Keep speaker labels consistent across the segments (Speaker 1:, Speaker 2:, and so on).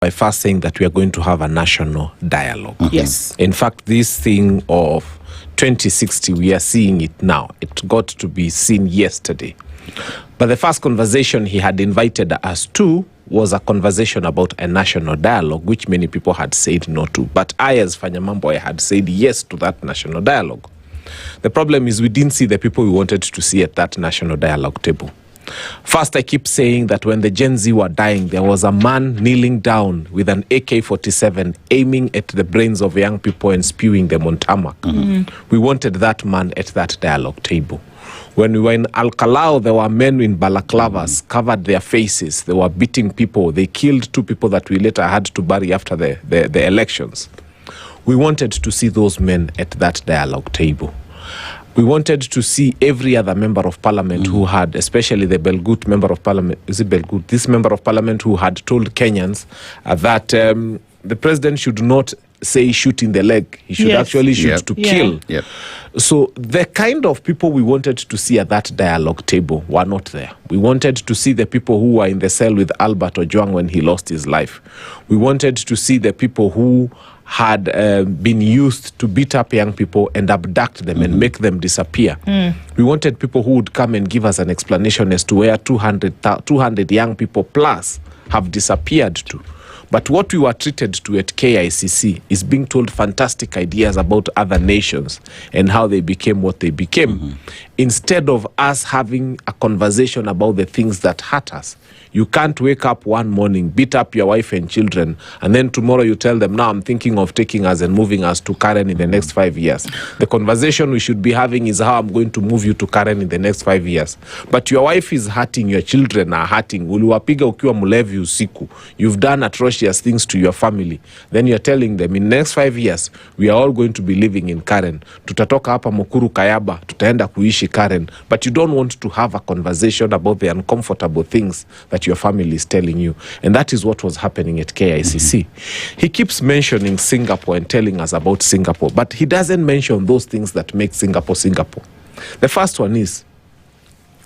Speaker 1: by first saying that we are going to have a national dialogue.
Speaker 2: Yes.
Speaker 1: In fact, this thing of 2060, we are seeing it now. It got to be seen yesterday. But the first conversation he had invited us to was a conversation about a national dialogue, which many people had said no to. But I, as Fanya Mambo, I had said yes to that national dialogue. The problem is we didn't see the people we wanted to see at that national dialogue table. First, I keep saying that when the Gen Z were dying, there was a man kneeling down with an AK-47 aiming at the brains of young people and spewing them on tarmac. We wanted that man at that dialogue table. When we were in Al-Kalau, there were men in balaclavas, covered their faces. They were beating people. They killed 2 people that we later had to bury after the elections. We wanted to see those men at that dialogue table. We wanted to see every other member of parliament who had, especially the Belgut member of parliament, is it Belgut? This member of parliament who had told Kenyans that the president should not say shoot in the leg. He should actually shoot to kill. So the kind of people we wanted to see at that dialogue table were not there. We wanted to see the people who were in the cell with Albert Ojwang when he lost his life. We wanted to see the people who had been used to beat up young people and abduct them and make them disappear. We wanted people who would come and give us an explanation as to where 200 young people plus have disappeared to. But what we were treated to at KICC is being told fantastic ideas about other nations and how they became what they became. Instead of us having a conversation about the things that hurt us. You can't wake up one morning, beat up your wife and children, and then tomorrow you tell them, now I'm thinking of taking us and moving us to Karen in the next 5 years. The conversation we should be having is how I'm going to move you to Karen in the next 5 years. But your wife is hurting, your children are hurting. Uliwapiga ukiwa mlevi usiku. You've done atrocious things to your family. Then you're telling them, in the next 5 years, we are all going to be living in Karen. Tutatoka hapa Mukuru Kayaba, tutaenda kuishi Karen. But you don't want to have a conversation about the uncomfortable things that your family is telling you. And that is what was happening at KICC. He keeps mentioning Singapore and telling us about Singapore, but he doesn't mention those things that make Singapore Singapore. The first one is,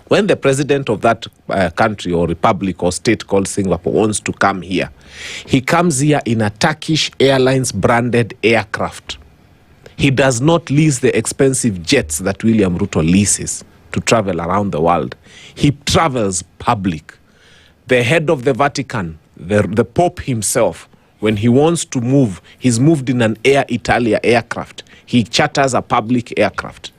Speaker 1: when the president of that country or republic or state called Singapore wants to come here, he comes here in a Turkish Airlines branded aircraft. He does not lease the expensive jets that William Ruto leases to travel around the world. He travels public. The head of the Vatican, the Pope himself, when he wants to move, he's moved in an Air Italia aircraft. He charters a public aircraft.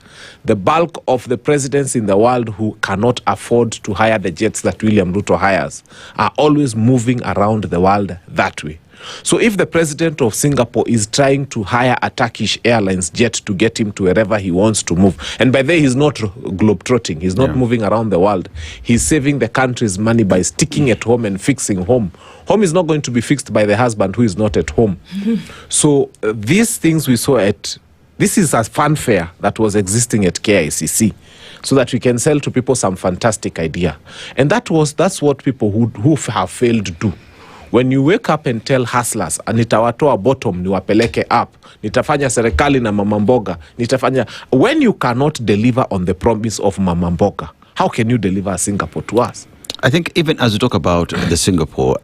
Speaker 1: The bulk of the presidents in the world who cannot afford to hire the jets that William Ruto hires are always moving around the world that way. So if the president of Singapore is trying to hire a Turkish Airlines jet to get him to wherever he wants to move, and by there he's not globetrotting, he's not moving around the world, he's saving the country's money by sticking at home and fixing home. Home is not going to be fixed by the husband who is not at home. So these things we saw this is a fanfare that was existing at KICC, so that we can sell to people some fantastic idea. And that's what people who have failed do. When you wake up and tell hustlers, nitawatoa bottom, niwapeleke up, nitafanya serikali na mama mboga, nitafanya... When you cannot deliver on the promise of mama mboga, how can you deliver Singapore to us?
Speaker 3: I think even as we talk about the Singapore,